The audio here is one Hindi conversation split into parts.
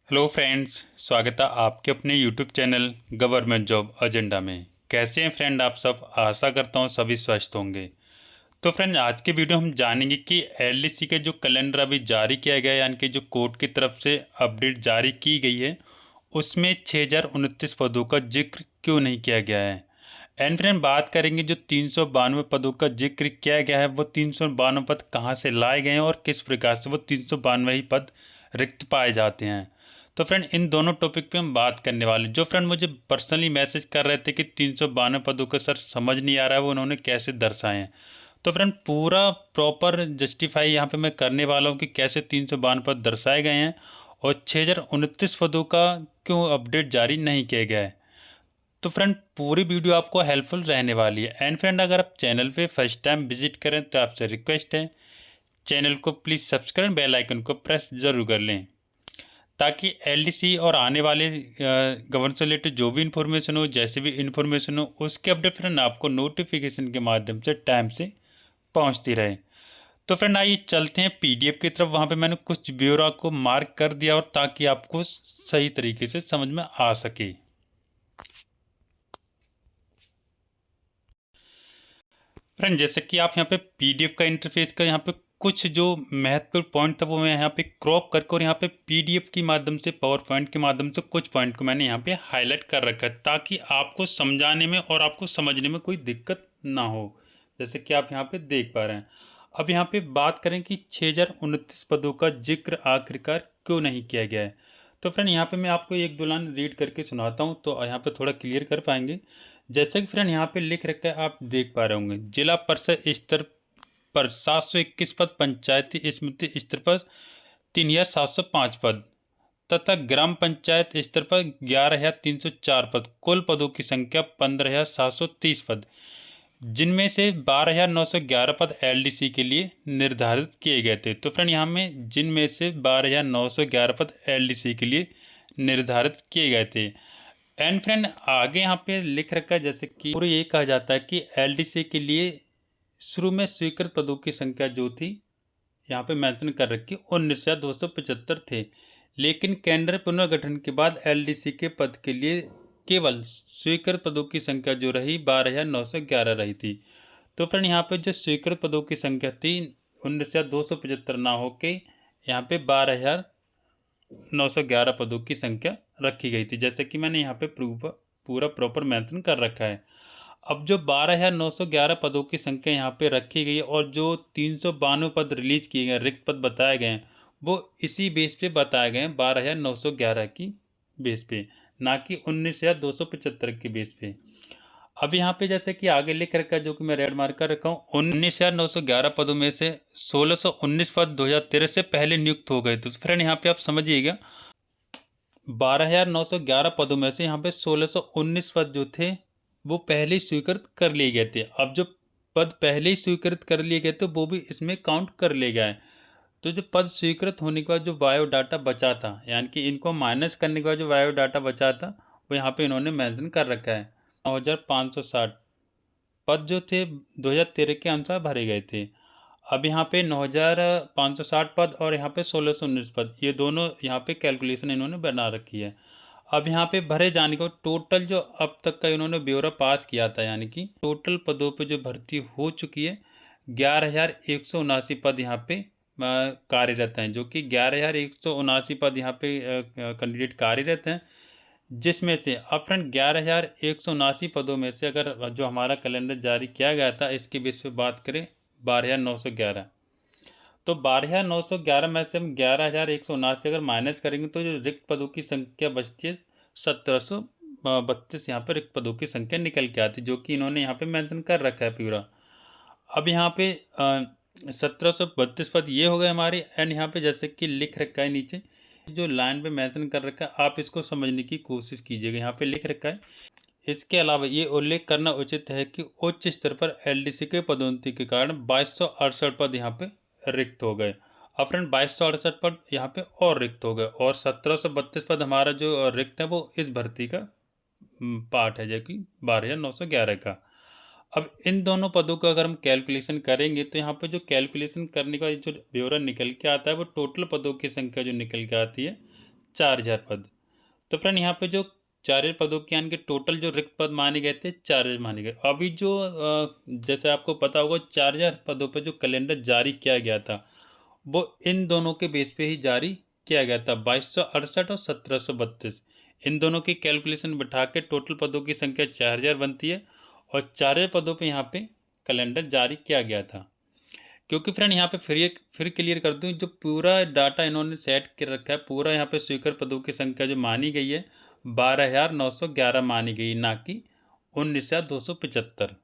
हेलो फ्रेंड्स, स्वागत है आपके अपने YouTube channel government job agenda में। कैसे हैं फ्रेंड आप सब? आशा करता हूं सभी स्वस्थ होंगे। तो फ्रेंड, आज के वीडियो हम जानेंगे कि एलडीसी के जो कैलेंडर अभी जारी किया गया है, यानी कि जो कोर्ट की तरफ से अपडेट जारी की गई है, उसमें 6029 पदों का जिक्र क्यों नहीं किया गया है। एंड फ्रेंड, बात करेंगे जो 392 पदों का जिक्र किया गया है, वो 392 पद कहाँ से लाए गए हैं और किस प्रकार से वो 392 ही पद रिक्त पाए जाते हैं। तो फ्रेंड, इन दोनों टॉपिक पे हम बात करने वाले। जो फ्रेंड मुझे पर्सनली मैसेज कर रहे थे कि 392 पदों का सर समझ नहीं आ रहा है, वो उन्होंने कैसे दर्शाए हैं। तो फ्रेंड, पूरा प्रॉपर जस्टिफाई यहाँ पे मैं करने वाला हूँ कि कैसे 392 पद दर्शाए गए हैं और 6029 पदों का क्यों अपडेट जारी नहीं किया गया है। तो फ्रेंड, पूरी वीडियो आपको हेल्पफुल रहने वाली है। एंड फ्रेंड, अगर आप चैनल पे फर्स्ट टाइम विजिट करें तो आपसे रिक्वेस्ट है, चैनल को प्लीज़ सब्सक्राइब, बेल आइकन को प्रेस ज़रूर कर लें, ताकि एलडीसी और आने वाले गवर्नमेंट से रिलेटेड जो भी इन्फॉर्मेशन हो, जैसे भी इन्फॉर्मेशन हो, उसके अपडेट फ्रेंड आपको नोटिफिकेशन के माध्यम से टाइम से पहुंचती रहे। तो फ्रेंड, आइए चलते हैं पीडीएफ की तरफ। वहाँ पे मैंने कुछ ब्यौरा को मार्क कर दिया और ताकि आपको सही तरीके से समझ में आ सके। फ्रेंड, जैसे कि आप यहाँ पे पीडीएफ का इंटरफेस का यहाँ पे कुछ जो महत्वपूर्ण पॉइंट था वो मैं यहाँ पे क्रॉप करके और यहाँ पे पीडीएफ के माध्यम से, पावर पॉइंट के माध्यम से कुछ पॉइंट को मैंने यहाँ पे हाईलाइट कर रखा है, ताकि आपको समझाने में और आपको समझने में कोई दिक्कत ना हो। जैसे कि आप यहाँ पे देख पा रहे हैं। अब यहाँ पे बात करें कि 6029 पदों का जिक्र आखिरकार क्यों नहीं किया गया है। तो फ्रेंड, यहाँ पे मैं आपको एक दो लाइन रीड करके सुनाता हूँ तो यहाँ पे थोड़ा क्लियर कर पाएंगे। जैसे कि फ्रेंड यहाँ पे लिख रखा है, आप देख पा रहे होंगे, जिला परिषद स्तर पर 721 पद, पंचायती समिति स्तर पर 3705 पद तथा ग्राम पंचायत स्तर पर 11,304 पद। कुल पदों की संख्या 15,730 पद, जिनमें से 12,911 पद एलडीसी के लिए निर्धारित किए गए थे। तो फ्रेंड, यहाँ में जिनमें से 12,911 पद एलडीसी के लिए निर्धारित किए गए थे। एंड फ्रेंड, आगे यहाँ पे लिख रखा है, जैसे कि पूरा ये कहा जाता है कि एलडीसी के लिए शुरू में स्वीकृत पदों की संख्या जो थी यहाँ पे मेंशन कर रखी 19,275 थे, लेकिन केंद्र पुनर्गठन के बाद एलडीसी के पद के लिए केवल स्वीकृत पदों की संख्या जो रही 12,911 रही थी। तो फ्रेंड, यहाँ पे जो स्वीकृत पदों की संख्या थी 19,275 ना होके यहाँ पे 12,911 पदों की संख्या रखी गई थी, जैसे कि मैंने यहाँ पे पूरा प्रॉपर मेंशन कर रखा है। अब जो 12,911 पदों की संख्या यहाँ पे रखी गई है और जो 392 पद रिलीज किए गए, रिक्त पद बताए गए हैं, वो इसी बेस पे बताए गए हैं, 12,911 की बेस पे, ना कि 19,275 की बेस पे। अब यहाँ पे जैसे कि आगे लिख रखा है, जो कि मैं रेड मार्क कर रखा हूँ, 19,911 पदों में से 1,619 पद 2013 से पहले नियुक्त हो गए थे। तो फ्रेंड, यहाँ पे आप समझिएगा, 12,911 पदों में से यहाँ पे 1,619 पद जो थे वो पहले ही स्वीकृत कर लिए गए थे। अब जो पद पहले ही स्वीकृत कर लिए गए थे वो भी इसमें काउंट कर लिए गए। तो जो पद स्वीकृत होने के बाद जो बायोडाटा बचा था, यानी कि इनको माइनस करने के बाद जो बायोडाटा बचा था, वो यहाँ पे इन्होंने मेंशन कर रखा है। 9,560 पद जो थे 2013 के अनुसार भरे गए थे। अब यहाँ पे 9,560 पद और यहाँ पे 1,619 पद, ये दोनों यहाँ पे कैलकुलेशन इन्होंने बना रखी है। अब यहाँ पे भरे जाने को टोटल जो अब तक का इन्होंने ब्यौरा पास किया था, यानी कि टोटल पदों पे जो भर्ती हो चुकी है 11,179 पद यहाँ पे कार्यरत हैं, जो कि 11,179 पद यहाँ पे कैंडिडेट कार्यरत हैं। जिसमें से अब फ्रेंड 11,179 पदों में से अगर जो हमारा कैलेंडर जारी किया गया था इसके बेस पे बात करें 12,911, तो 12,911 में से हम 11,179 अगर माइनस करेंगे तो जो रिक्त पदों की संख्या बचती है 1,732 यहाँ पर रिक्त पदों की संख्या निकल के आती है, जो कि इन्होंने यहाँ पे मेंशन कर रखा है पूरा। अब यहाँ पे 1,732 पद ये हो गए हमारे। एंड यहाँ पे जैसे कि लिख रखा है नीचे, जो लाइन पे मेंशन कर रखा है, आप इसको समझने की कोशिश कीजिएगा। यहाँ पे लिख रखा है, इसके अलावा ये उल्लेख करना उचित है कि उच्च स्तर पर एलडीसी के पदोन्नति के कारण 2268 पद यहाँ पे रिक्त हो गए। अब फ्रेंड, 2268 पद यहाँ पे और रिक्त हो गए और 1,732 पद हमारा जो रिक्त है वो इस भर्ती का पार्ट है, जो कि 12,911 का। अब इन दोनों पदों का अगर हम कैलकुलेशन करेंगे तो यहाँ पे जो कैलकुलेशन करने का जो ब्यौरा निकल के आता है वो टोटल पदों की संख्या जो निकल के आती है 4000 पद। तो फ्रेंड यहाँ पे जो 4000 पदों के यानी कि टोटल जो रिक्त पद माने गए थे 4000 माने गए। अभी जो जैसे आपको पता होगा 4000 पदों पे जो कैलेंडर जारी किया गया था वो इन दोनों के बेस पे ही जारी किया गया था, 2268 और 1732। इन दोनों की कैलकुलेशन बिठा के टोटल पदों की संख्या 4000 बनती है और 4000 पदों पे यहाँ पे कैलेंडर जारी किया गया था। क्योंकि फ्रेंड यहाँ पे फिर क्लियर कर दूँ, जो पूरा डाटा इन्होंने सेट कर रखा है, पूरा यहाँ पे स्वीकृत पदों की संख्या जो मानी गई है 12,911 मानी गई, ना कि 19,275।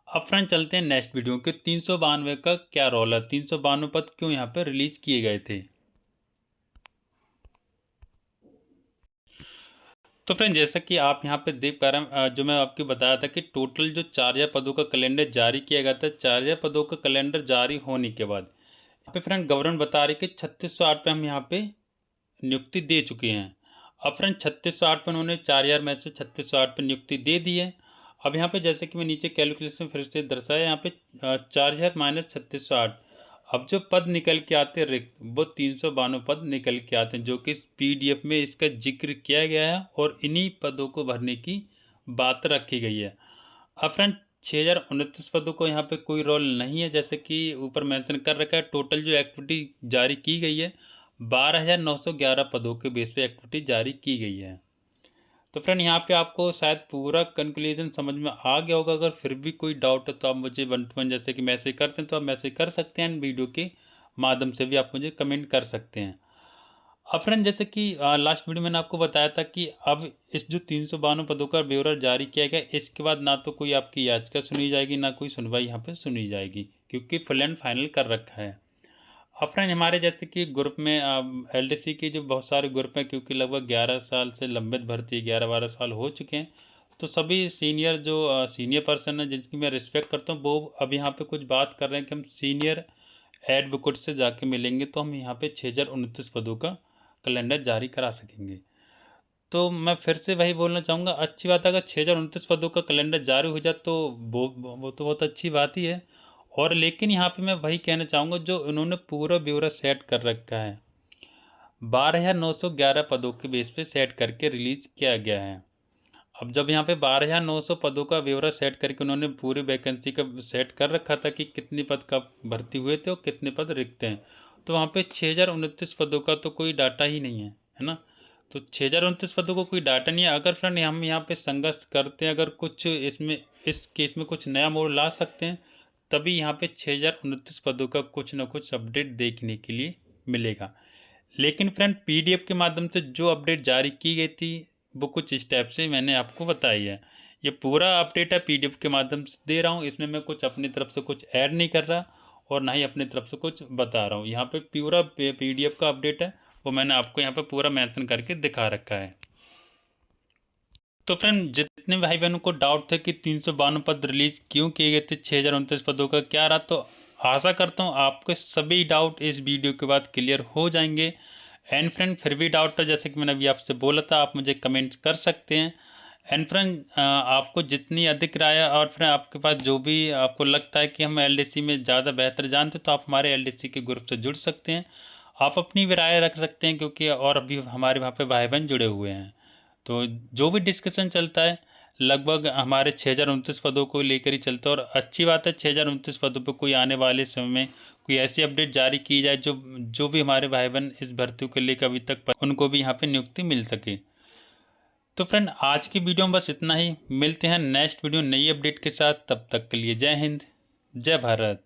अब फ्रेंड चलते हैं नेक्स्ट वीडियो के 392 का क्या रोल है, 392 पद क्यों यहाँ पे रिलीज किए गए थे। तो फ्रेंड जैसा कि आप यहाँ पे देख पा रहे हैं, जो मैं आपको बताया था कि टोटल जो 4000 पदों का कैलेंडर जारी किया गया था, 4000 पदों का कैलेंडर जारी होने के बाद यहाँ पे फ्रेंड गवर्नमेंट बता रही कि 3608 पे हम यहाँ पे नियुक्ति दे चुके हैं। अब फ्रेंड 3608 पे उन्होंने 4000 में से 3608 पे नियुक्ति दे दी है। अब यहाँ पे जैसे कि मैं नीचे कैलकुलेशन फिर से दर्शाया, यहाँ पे 4000 माइनस 3608, अब जो पद निकल के आते हैं रिक्त वो 392 पद निकल के आते हैं, जो कि इस PDF में इसका जिक्र किया गया है और इन्हीं पदों को भरने की बात रखी गई है। अब फ्रेंड 6029 पदों को यहाँ पे कोई रोल नहीं है, जैसे कि ऊपर मेंशन कर रखा है। टोटल जो एक्टिविटी जारी की गई है 12,911 पदों के बेस पे एक्टिविटी जारी की गई है। तो फ्रेंड यहाँ पे आपको शायद पूरा कंक्लूजन समझ में आ गया होगा। अगर फिर भी कोई डाउट है तो आप मुझे 1 to 1 जैसे कि मैसेज करते हैं तो आप मैसेज कर सकते हैं, वीडियो के माध्यम से भी आप मुझे कमेंट कर सकते हैं। अब फ्रेंड जैसे कि लास्ट वीडियो मैंने आपको बताया था कि अब इस जो 392 पदों का ब्यौरा जारी किया गया, इसके बाद ना तो कोई आपकी याचिका सुनी जाएगी, ना कोई सुनवाई यहाँ पे सुनी जाएगी, क्योंकि फुल एंड फाइनल कर रखा है। अब फ्रेंड हमारे जैसे कि ग्रुप में LDC के जो बहुत सारे ग्रुप हैं, क्योंकि लगभग 11 साल से लंबित भर्ती 11-12 साल हो चुके हैं, तो सभी सीनियर जो सीनियर पर्सन है जिनकी मैं रिस्पेक्ट करता हूँ, वो अब यहाँ पे कुछ बात कर रहे हैं कि हम सीनियर एडवोकेट से जाके मिलेंगे तो हम यहाँ पे 6029 पदों का कैलेंडर जारी करा सकेंगे। तो मैं फिर से वही बोलना चाहूँगा, अच्छी बात है अगर 6029 पदों का कैलेंडर जारी हो जाए तो वो तो बहुत अच्छी बात ही है। और लेकिन यहाँ पे मैं वही कहना चाहूँगा, जो उन्होंने पूरा ब्यौरा सेट कर रखा है 12,911 पदों के बेस पे सेट करके रिलीज किया गया है। अब जब यहाँ पे 12,900 पदों का ब्यौरा सेट करके उन्होंने पूरी वैकेंसी का सेट कर रखा था कि कितने पद का भर्ती हुए थे और कितने पद रिक्त हैं, तो वहाँ पे 6029 पदों का तो कोई डाटा ही नहीं है ना। तो 6029 पदों को कोई डाटा नहीं है। अगर फ्रेंड हम यहाँ पे संघर्ष करते हैं, अगर कुछ इसमें इस केस में कुछ नया मोड़ ला सकते हैं, तभी यहाँ पे 6029 पदों का कुछ ना कुछ अपडेट देखने के लिए मिलेगा। लेकिन फ्रेंड PDF के माध्यम से जो अपडेट जारी की गई थी वो कुछ स्टेप से मैंने आपको बताई है। ये पूरा अपडेट है PDF के माध्यम से दे रहा हूँ, इसमें मैं कुछ अपनी तरफ से कुछ ऐड नहीं कर रहा और ना ही अपनी तरफ से कुछ बता रहा हूँ। यहाँ पे पूरा PDF का अपडेट है, वो मैंने आपको यहाँ पे पूरा मेंशन करके दिखा रखा है। तो फ्रेंड जितने भाई बहनों को डाउट थे कि 392 पद रिलीज क्यों किए गए थे, 6029 पदों का क्या रहा, तो आशा करता हूँ आपके सभी डाउट इस वीडियो के बाद क्लियर हो जाएंगे। एंड फ्रेंड फिर भी डाउट है, जैसे कि मैंने अभी आपसे बोला था, आप मुझे कमेंट कर सकते हैं। एंड फ्रेंड आपको जितनी अधिक राय और फ्रेंड आपके पास जो भी आपको लगता है कि हम LDC में ज़्यादा बेहतर जानते तो आप हमारे LDC के ग्रुप से जुड़ सकते हैं। आप अपनी भी राय रख सकते हैं, क्योंकि और अभी हमारे वहाँ पे भाई बहन जुड़े हुए हैं। तो जो भी डिस्कशन चलता है लगभग हमारे 6029 पदों को लेकर ही चलता है। और अच्छी बात है 6029 पदों पर कोई आने वाले समय में कोई ऐसी अपडेट जारी की जाए जो भी हमारे भाई बहन इस भर्ती को लेकर अभी तक उनको भी यहाँ पे नियुक्ति मिल सके। तो फ्रेंड आज की वीडियो में बस इतना ही, मिलते हैं नेक्स्ट वीडियो नई अपडेट के साथ, तब तक के लिए जय हिंद जय भारत।